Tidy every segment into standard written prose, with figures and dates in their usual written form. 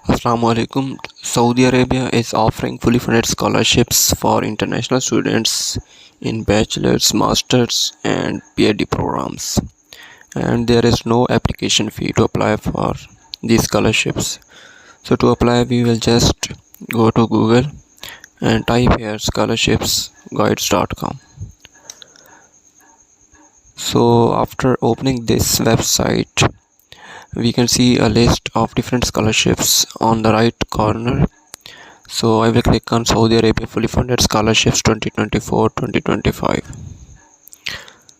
Assalamualaikum. Saudi Arabia is offering fully funded scholarships for international students in bachelor's, master's, and PhD programs. And there is no application fee to apply for these scholarships. So to apply, we will just go to Google and type here scholarshipsguides.com. So after opening this website, we can see a list of different scholarships on the right corner. So I will click on Saudi Arabia fully funded scholarships 2024-2025.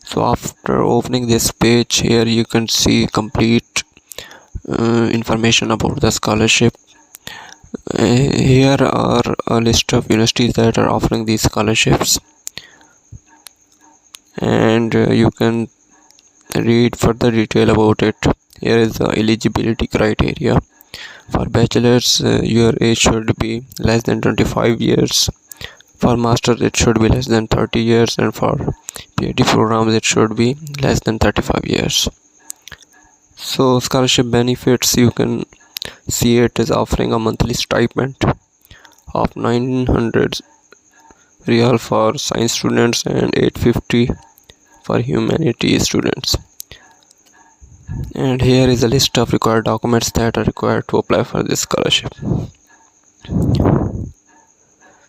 So after opening this page, here you can see complete information about the scholarship. Here are a list of universities that are offering these scholarships, and you can read further detail about it. Here is the eligibility criteria. For bachelor's, your age should be less than 25 years. For master's, it should be less than 30 years, and for PhD programs, it should be less than 35 years. So scholarship benefits, you can see it is offering a monthly stipend of 900 real for science students and 850 for humanities students. And here is a list of required documents that are required to apply for this scholarship.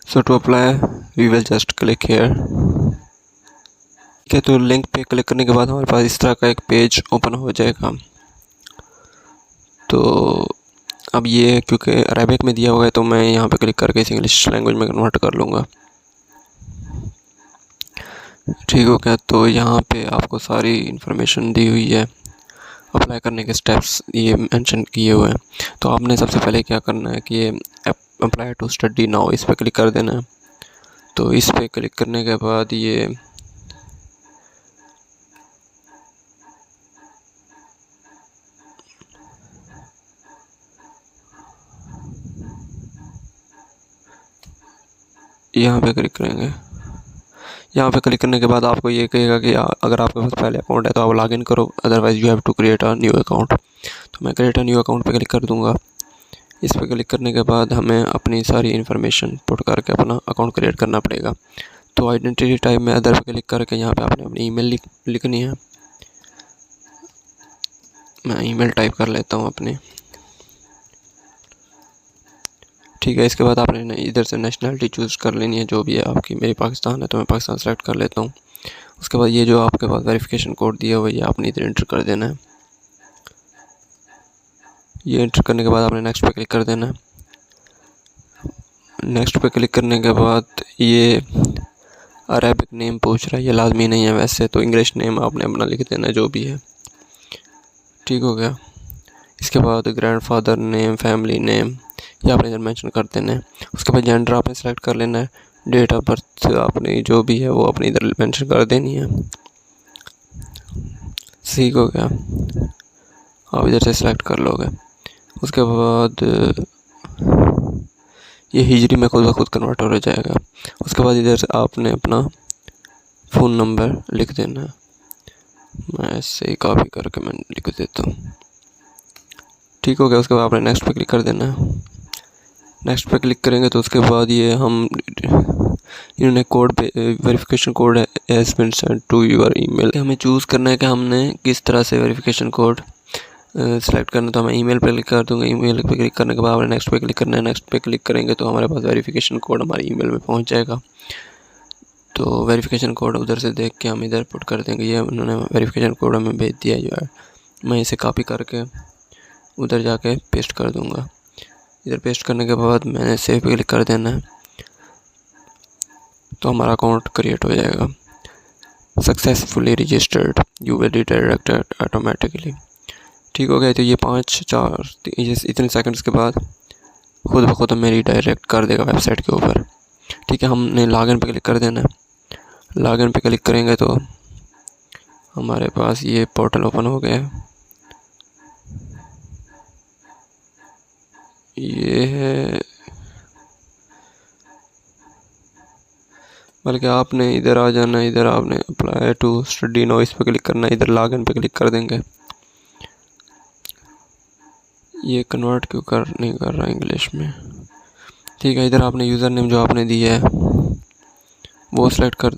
So to apply, we will just click here. ठीक है, तो link पे click करने के बाद हमारे पास इस तरह का एक पेज ओपन हो जाएगा। तो अब ये क्योंकि अरेबिक में दिया हुआ है तो मैं यहाँ पे क्लिक करके इसे इंग्लिश लैंग्वेज में कन्वर्ट कर लूँगा। ठीक हो गया। तो यहाँ पे आपको सारी इन्फॉर्मेशन दी हुई है, अप्लाई करने के स्टेप्स ये मेंशन किए हुए हैं। तो आपने सबसे पहले क्या करना है कि ये अप्लाई टू स्टडी नाउ, इस पर क्लिक कर देना है। तो इस पर क्लिक करने के बाद ये यहाँ पे क्लिक करेंगे। यहाँ पे क्लिक करने के बाद आपको ये कहेगा कि अगर आपके पास पहले अकाउंट है तो आप लॉगिन करो, otherwise you have to create a new account. तो मैं क्रिएट अ न्यू अकाउंट पे क्लिक कर दूँगा। इस पर क्लिक करने के बाद हमें अपनी सारी इन्फॉर्मेशन पुट करके अपना अकाउंट क्रिएट करना पड़ेगा। तो आइडेंटिटी टाइप में अदर पे क्लिक करके यहाँ पे आपने अपनी ईमेल लिखनी है। मैं ईमेल टाइप कर लेता हूँ अपनी। ठीक है, इसके बाद आपने इधर से नेशनलिटी चूज़ कर लेनी है जो भी है आपकी। मेरी पाकिस्तान है तो मैं पाकिस्तान सेलेक्ट कर लेता हूँ। उसके बाद ये जो आपके पास वेरिफिकेशन कोड दिया हुआ है ये आपने इधर एंटर कर देना है। ये एंटर करने के बाद आपने नेक्स्ट पे क्लिक कर देना है। नेक्स्ट पे क्लिक करने के बाद ये अरेबिक नेम पूछ रहा है, ये लाजमी नहीं है वैसे, तो इंग्लिश नेम आपने अपना लिख देना है जो भी है। ठीक हो गया। इसके बाद ग्रैंडफादर नेम, फैमिली नेम ये आपने इधर मेंशन कर देना है। उसके बाद जेंडर आपने सेलेक्ट कर लेना है। डेट ऑफ बर्थ आपने जो भी है वो अपनी इधर मेंशन कर देनी है। ठीक हो गया, आप इधर से सिलेक्ट कर लोगे। उसके बाद ये हिजरी में खुद ब खुद कन्वर्ट हो जाएगा। उसके बाद इधर से आपने अपना फ़ोन नंबर लिख देना है। मैं ऐसे ही कॉपी करके मैं लिख देता हूँ। ठीक हो गया। उसके बाद आपने नेक्स्ट पे क्लिक कर देना है। नेक्स्ट पे क्लिक करेंगे तो उसके बाद ये इन्होंने कोड पे verification code has been send to your email. हमें चूज़ करना है कि हमने किस तरह से वेरिफिकेशन कोड सेलेक्ट करना। तो मैं ईमेल पे क्लिक कर दूँगा। ईमेल पे क्लिक करने के बाद हमें नेक्स्ट पे क्लिक करना है। नेक्स्ट पे क्लिक करेंगे तो हमारे पास वेरिफिकेशन कोड हमारी ईमेल में पहुंच जाएगा। तो वेरिफिकेशन कोड उधर से देख के हम इधर पुट कर देंगे। ये उन्होंने वेरिफिकेशन कोड हमें भेज दिया जो है, मैं इसे कॉपी करके उधर जाके पेस्ट कर दूँगा। इधर पेस्ट करने के बाद मैंने सेव पे क्लिक कर देना है तो हमारा अकाउंट क्रिएट हो जाएगा। Successfully registered, you will redirected automatically. ठीक हो गया। तो ये 5-4 इतने सेकंड्स के बाद खुद ब खुद हमें रिडायरेक्ट कर देगा वेबसाइट के ऊपर। ठीक है, हमने लॉगिन पे क्लिक कर देना है। लॉगिन पे क्लिक करेंगे तो हमारे पास ये पोर्टल ओपन हो गया है। ये है, बल्कि आपने इधर आ जाना है। इधर आपने अप्लाई टू स्टडी नाउ इस पर क्लिक करना है। इधर लॉगिन पे क्लिक कर देंगे। ये कन्वर्ट क्यों नहीं कर रहा इंग्लिश में। ठीक है, इधर आपने यूज़र नेम जो आपने दिया है वो सिलेक्ट कर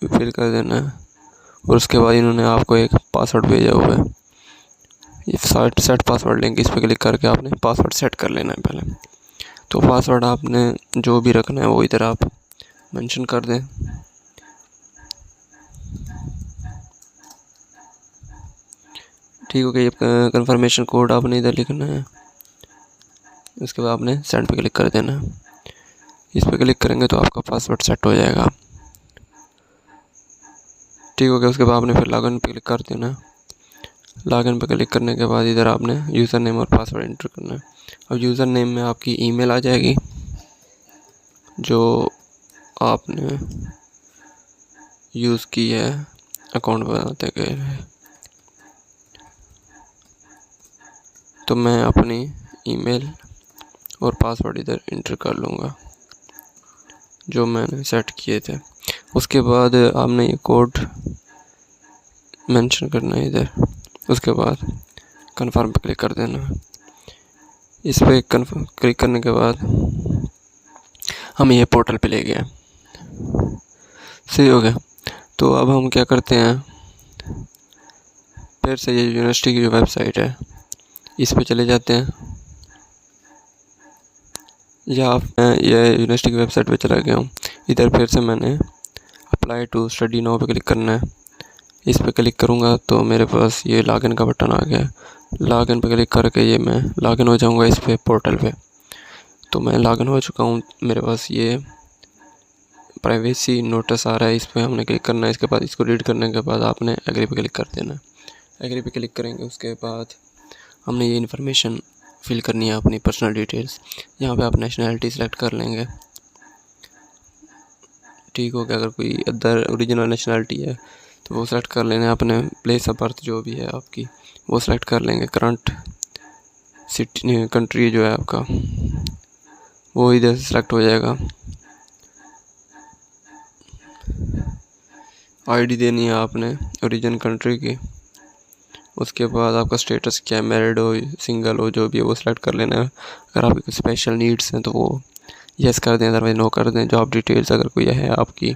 फिल कर देना है, और उसके बाद इन्होंने आपको एक पासवर्ड भेजा हुआ है, ये सेट पासवर्ड लिंक, इस पर क्लिक करके आपने पासवर्ड सेट कर लेना है पहले। तो पासवर्ड आपने जो भी रखना है वो इधर आप मेंशन कर दें। ठीक हो गया, ये कंफर्मेशन कोड आपने इधर लिखना है, उसके बाद आपने सेंड पे क्लिक कर देना है। इस पर क्लिक करेंगे तो आपका पासवर्ड सेट हो जाएगा। ठीक हो गया, उसके बाद आपने फिर लॉगिन पे क्लिक कर देना है। लॉगिन पे क्लिक करने के बाद इधर आपने यूज़र नेम और पासवर्ड एंटर करना है। अब यूज़र नेम में आपकी ईमेल आ जाएगी जो आपने यूज़ की है अकाउंट बनाते के। तो मैं अपनी ईमेल और पासवर्ड इधर इंटर कर लूँगा जो मैंने सेट किए थे। उसके बाद आपने ये कोड मेंशन करना है इधर, उसके बाद कन्फर्म पे क्लिक कर देना है। इस पर क्लिक करने के बाद हम ये पोर्टल पे ले गए। सही हो गया। तो अब हम क्या करते हैं, फिर से ये यूनिवर्सिटी की जो वेबसाइट है इस पे चले जाते हैं, या ये यूनिवर्सिटी की वेबसाइट पे चला गया हूँ। इधर फिर से मैंने अप्लाई टू स्टडी नाउ पे क्लिक करना है। इस पे क्लिक करूँगा तो मेरे पास ये लॉगिन का बटन आ गया। लॉगिन पे क्लिक करके ये मैं लॉगिन हो जाऊँगा इस पे पोर्टल पे। तो मैं लॉगिन हो चुका हूँ, मेरे पास ये प्राइवेसी नोटिस आ रहा है, इस पर हमने क्लिक करना है। इसके बाद इसको रीड करने के बाद आपने एग्री पे क्लिक कर देना है। एग्री पे क्लिक करेंगे, उसके बाद हमने ये इन्फॉर्मेशन फिल करनी है, अपनी पर्सनल डिटेल्स। यहाँ पे आप नेशनैलिटी सेलेक्ट कर लेंगे। ठीक हो गया, अगर कोई अदर ओरिजिनल नेशनैलिटी है तो वो सेलेक्ट कर लेना है। अपने प्लेस ऑफ बर्थ जो भी है आपकी वो सेलेक्ट कर लेंगे। करंट सिटी कंट्री जो है आपका वो इधर से सेलेक्ट हो जाएगा। आईडी देनी है आपने ओरिजिन कंट्री की। उसके बाद आपका स्टेटस क्या है, मैरिड हो सिंगल हो जो भी है वो सिलेक्ट कर लेना है। अगर आपकी कोई स्पेशल नीड्स हैं तो वो यस कर दें, अदरवाइज नो कर दें। जॉब डिटेल्स अगर कोई है आपकी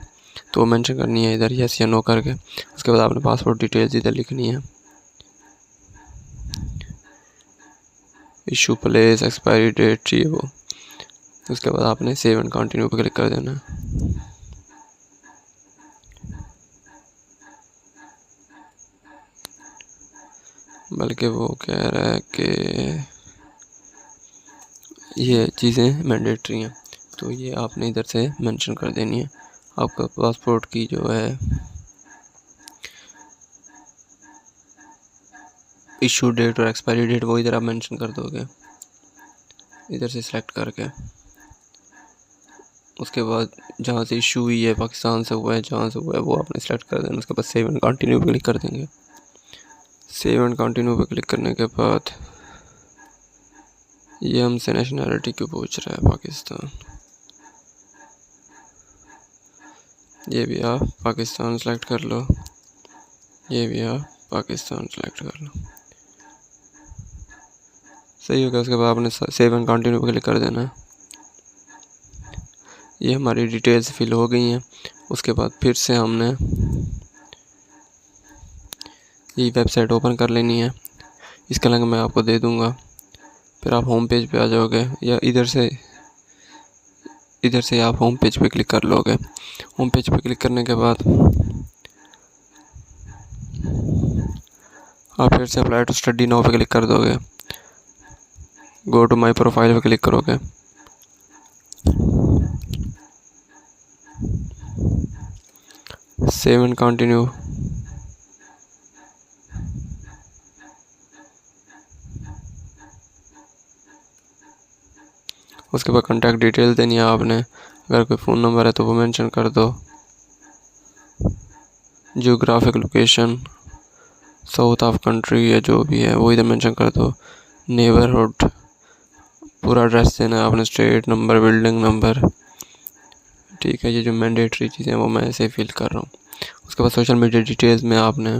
तो वो मेंशन करनी है इधर यस या नो करके। उसके बाद आपने पासपोर्ट डिटेल्स इधर लिखनी है, इशू प्लेस एक्सपायरी डेट ये वो। उसके बाद आपने सेव एंड कंटिन्यू पर क्लिक कर देना है। बल्कि वो कह रहा है कि ये चीज़ें मैंडेटरी हैं तो ये आपने इधर से मेंशन कर देनी है। आपका पासपोर्ट की जो है इशू डेट और एक्सपायरी डेट वो इधर आप मेंशन कर दोगे इधर से सिलेक्ट करके। उसके बाद जहाँ से इशू हुई है, पाकिस्तान से हुआ है, जहाँ से हुआ है वो आपने सेलेक्ट कर देना। उसके बाद सेव एंड कंटिन्यू पे क्लिक कर देंगे। सेव एंड कंटिन्यू पे क्लिक करने के बाद ये हमसे नेशनैलिटी क्यों पूछ रहा है, पाकिस्तान। ये भी आप पाकिस्तान सेलेक्ट कर लो, ये भी आप पाकिस्तान सेलेक्ट कर लो। सही हो गया। उसके बाद आपने सेव एंड कंटिन्यू पे क्लिक कर देना है। ये हमारी डिटेल्स फिल हो गई हैं। उसके बाद फिर से हमने ये वेबसाइट ओपन कर लेनी है। इसका लिंक मैं आपको दे दूंगा। फिर आप होम पेज पे आ जाओगे, या इधर से आप होम पेज पे क्लिक कर लोगे। होम पेज पे क्लिक करने के बाद आप फिर से अप्लाई टू स्टडी नाउ पे क्लिक कर दोगे। गो टू माई प्रोफाइल पे क्लिक करोगे। Save and continue. उसके बाद कॉन्टैक्ट डिटेल देनी है आपने। अगर कोई फ़ोन नंबर है तो वो मेंशन कर दो। Geographic location south of country या जो भी है वो इधर मेंशन कर दो। नेबरहुड पूरा एड्रेस देना है आपने, स्ट्रीट नंबर, बिल्डिंग नंबर। ठीक है, ये जो मैंडेटरी चीज़ें हैं वो मैं ऐसे फिल कर रहा हूँ। उसके बाद सोशल मीडिया डिटेल्स में आपने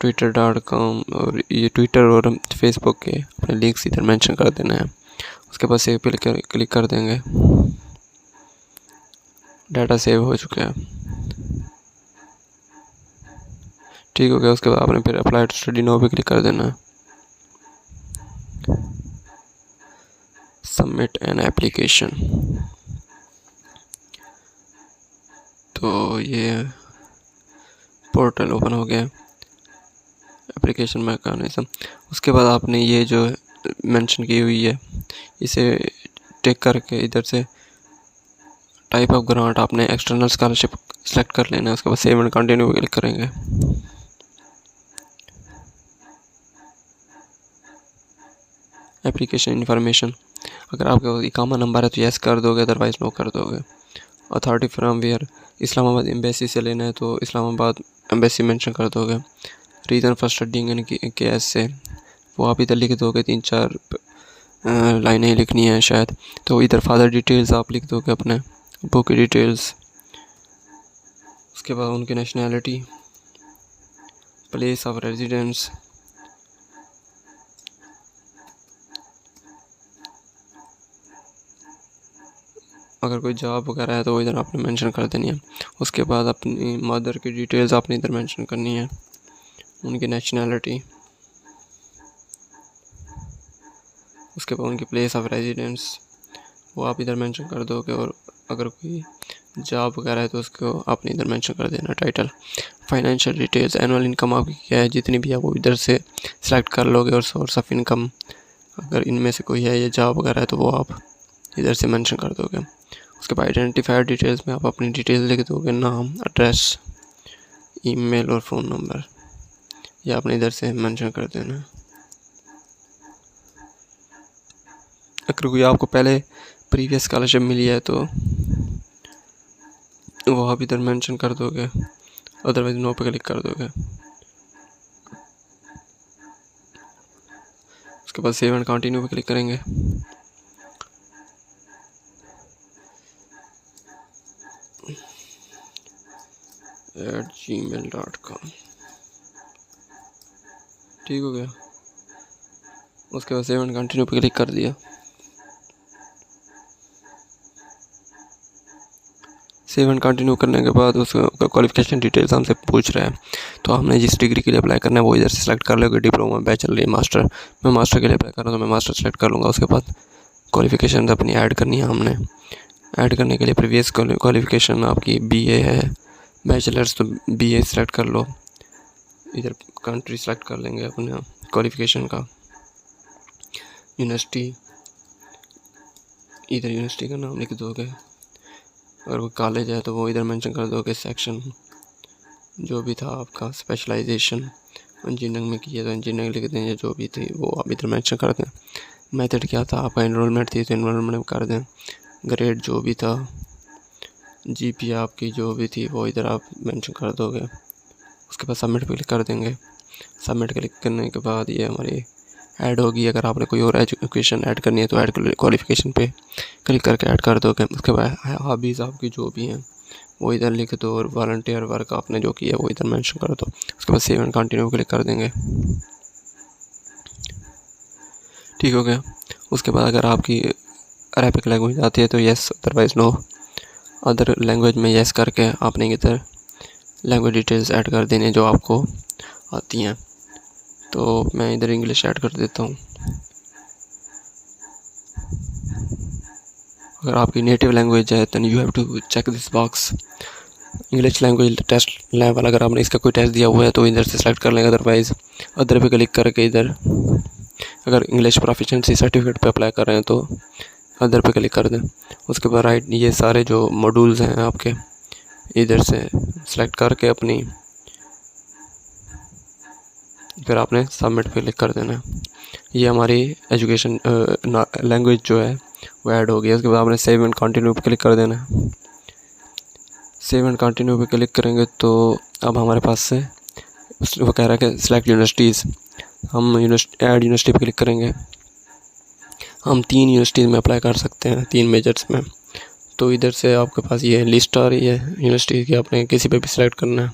twitter.com और ये ट्विटर और फेसबुक के अपने लिंक्स इधर मेंशन कर देना है। उसके बाद सेव पे क्लिक कर देंगे। डाटा सेव हो चुका है, ठीक हो गया। उसके बाद आपने फिर अप्लाई टू स्टडी नाउ पे क्लिक कर देना है। Submit an application. तो ये पोर्टल ओपन हो गया, एप्लीकेशन मैकेनिज्म। उसके बाद आपने ये जो मेंशन की हुई है इसे टिक करके इधर से टाइप ऑफ ग्रांट आपने एक्सटर्नल स्कॉलरशिप सेलेक्ट कर लेना है। उसके बाद सेव एंड कंटिन्यू क्लिक करेंगे। एप्लीकेशन इन्फॉर्मेशन, अगर आपका इकामा नंबर है तो यस कर दोगे, अदरवाइज नो कर दोगे। Authority from where, Islamabad embassy से लेना है तो इस्लामाबाद एम्बेसी मेंशन कर दोगे। Reason for studying in case से वो आप इधर लिख दोगे, 3-4 लाइनें लिखनी है शायद। तो इधर फादर डिटेल्स आप लिख दोगे, अपने बुक की डिटेल्स। उसके बाद उनकी नेशनैलिटी, प्लेस ऑफ रेजिडेंस, अगर कोई जॉब वगैरह है तो वो इधर आपने मेंशन कर देनी है। उसके बाद अपनी मदर की डिटेल्स आपने इधर मेंशन करनी है, उनकी नेशनैलिटी। उसके बाद उनकी प्लेस ऑफ रेजिडेंस वो आप इधर मेंशन कर दोगे, और अगर कोई जॉब वगैरह है तो उसको आपने इधर मेंशन कर देना। Title, financial details, annual income आपकी क्या है, जितनी भी है वो इधर से सिलेक्ट कर लोगे। और सोर्स ऑफ इनकम, अगर इनमें से कोई है ये जॉब वगैरह है तो वो आप इधर से मेंशन कर दोगे। उसके बाद आइडेंटिफायर डिटेल्स में आप अपनी डिटेल्स लिख दोगे, नाम, एड्रेस, ईमेल और फ़ोन नंबर, ये आपने इधर से मेंशन कर देना है। अगर कोई आपको पहले प्रीवियस स्कॉलरशिप मिली है तो वो आप इधर मेंशन कर दोगे, अदरवाइज नो पे क्लिक कर दोगे। उसके बाद सेव एंड कंटिन्यू पे क्लिक करेंगे। @gmail.com, ठीक हो गया। उसके बाद सेव एंड कंटिन्यू पे क्लिक कर दिया। सेव एंड कंटिन्यू करने के बाद उसका क्वालिफिकेशन डिटेल्स हमसे पूछ रहा है, तो हमने जिस डिग्री के लिए अप्लाई करना है वो इधर से सिलेक्ट कर लोगे। डिप्लोमा, बैचलर या मास्टर। मैं मास्टर के लिए अप्लाई कर रहा हूँ तो मैं मास्टर सेलेक्ट कर लूँगा। उसके बाद क्वालिफिकेशन अपनी ऐड करनी है हमने। ऐड करने के लिए प्रीवियस क्वालिफिकेशन आपकी BA है, बैचलर्स तो BA सेलेक्ट कर लो। इधर कंट्री सेलेक्ट कर लेंगे अपने क्वालिफिकेशन का। यूनिवर्सिटी, इधर यूनिवर्सिटी का नाम लिख दोगे। अगर कोई कॉलेज है तो वो इधर मेंशन कर दोगे। सेक्शन जो भी था आपका, स्पेशलाइजेशन इंजीनियरिंग में किया तो इंजीनियरिंग लिख दें, जो भी थी वो आप इधर मेंशन कर दें। मेथड क्या था आपका, एनरोलमेंट थी तो एनरोलमेंट कर दें। ग्रेड जो भी था, GPA आपकी जो भी थी वो इधर आप मेंशन कर दोगे। उसके बाद सबमिट पे क्लिक कर देंगे। सबमिट क्लिक करने के बाद ये हमारी ऐड होगी। अगर आपने कोई और एजुकेशन ऐड करनी है तो ऐड क्वालिफिकेशन पे क्लिक करके ऐड कर दोगे। उसके बाद हॉबीज़ आपकी जो भी हैं वो इधर लिख दो, और वॉलंटियर वर्क आपने जो किया है वो इधर मेंशन कर दो। उसके बाद सेव एंड कंटिन्यू क्लिक कर देंगे, ठीक हो गया। उसके बाद अगर आपकी अरेबिक लैंग्वेज आती है तो yes, otherwise no. Other language में येस करके आपने इधर लैंग्वेज डिटेल्स ऐड कर देने जो आपको आती हैं। तो मैं इधर इंग्लिश ऐड कर देता हूँ। अगर आपकी नेटिव लैंग्वेज है तो you have to check this box. English language test level, अगर आपने इसका कोई टेस्ट दिया हुआ है तो इधर से सेलेक्ट कर लेंगे, अदरवाइज अदर पे क्लिक करके इधर, अगर इंग्लिश प्रोफिशिएंसी सर्टिफिकेट पे अप्लाई कर रहे हैं तो अदर पे क्लिक कर दें। उसके बाद राइट, ये सारे जो मॉड्यूल्स हैं आपके इधर से सेलेक्ट करके अपनी, फिर आपने सबमिट पे क्लिक कर देना है। ये हमारी एजुकेशन लैंग्वेज जो है वो ऐड हो गई है। उसके बाद आपने सेव एंड कंटिन्यू पे क्लिक कर देना है। सेव एंड कंटिन्यू पे क्लिक करेंगे तो अब हमारे पास से वो कह रहा है कि सिलेक्ट यूनिवर्सिटीज़। हम ऐड यूनिवर्सिटी पे क्लिक करेंगे। हम 3 यूनिवर्सिटीज़ में अप्लाई कर सकते हैं, 3 मेजर्स में। तो इधर से आपके पास ये लिस्ट आ रही है यूनिवर्सिटी की, आपने किसी पे भी सिलेक्ट करना है।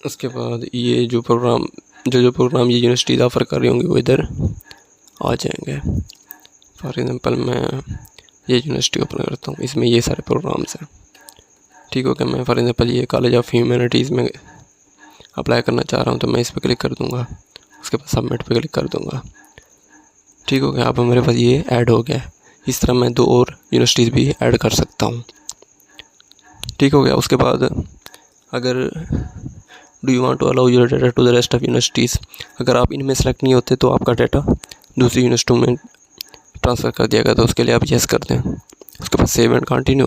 उसके बाद ये जो प्रोग्राम ये यूनिवर्सिटीज़ ऑफ़र कर रही होंगी वो इधर आ जाएंगे। फॉर एग्ज़ाम्पल मैं ये यूनिवर्सिटी ओपन करता हूँ, इसमें ये सारे प्रोग्राम्स हैं। ठीक हो गया। मैं फॉर एग्ज़ाम्पल ये कॉलेज ऑफ ह्यूमैनिटीज़ में अप्लाई करना चाह रहा हूँ, तो मैं इस पर क्लिक कर दूँगा, उसके बाद सबमिट पे क्लिक कर दूँगा। ठीक हो गया। अब मेरे पास ये ऐड हो गया। इस तरह मैं 2 और यूनिवर्सिटीज़ भी ऐड कर सकता हूँ। ठीक हो गया। उसके बाद अगर do you want to allow your data to the rest of universities, अगर आप इनमें सेलेक्ट नहीं होते तो आपका डाटा दूसरी यूनिवर्सिटी में ट्रांसफ़र कर दिया गया, तो उसके लिए आप येस कर दें। उसके बाद सेव एंड कंटिन्यू।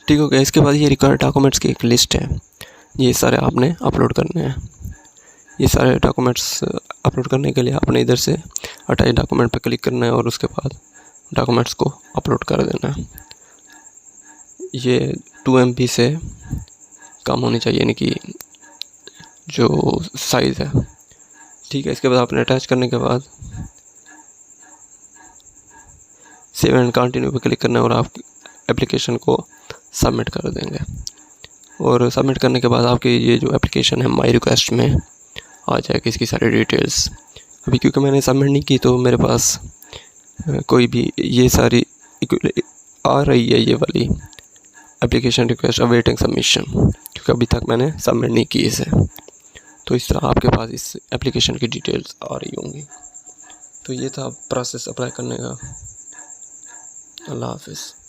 ठीक हो गया। इसके बाद ये रिक्वायर्ड डॉक्यूमेंट्स की एक लिस्ट है, ये सारे आपने अपलोड करने हैं। ये सारे डॉक्यूमेंट्स अपलोड करने के लिए आपने इधर से अटैच डॉक्यूमेंट पर क्लिक करना है और उसके बाद डॉक्यूमेंट्स को अपलोड कर देना है। ये 2 MB से कम होनी चाहिए, यानी कि जो साइज़ है। ठीक है। इसके बाद आपने अटैच करने के बाद सेव एंड कंटिन्यू पे क्लिक करना है और आप एप्लीकेशन को सबमिट कर देंगे। और सबमिट करने के बाद आपकी ये जो एप्लीकेशन है माई रिक्वेस्ट में आ जाएगी इसकी सारी डिटेल्स। अभी क्योंकि मैंने सबमिट नहीं की तो मेरे पास कोई भी ये सारी आ रही है, ये वाली एप्लीकेशन रिक्वेस्ट अवेटिंग सबमिशन, क्योंकि अभी तक मैंने सबमिट नहीं की इसे। तो इस तरह आपके पास इस एप्लीकेशन की डिटेल्स आ रही होंगी। तो ये था प्रोसेस अप्लाई करने का। अल्लाह हाफ़िज़।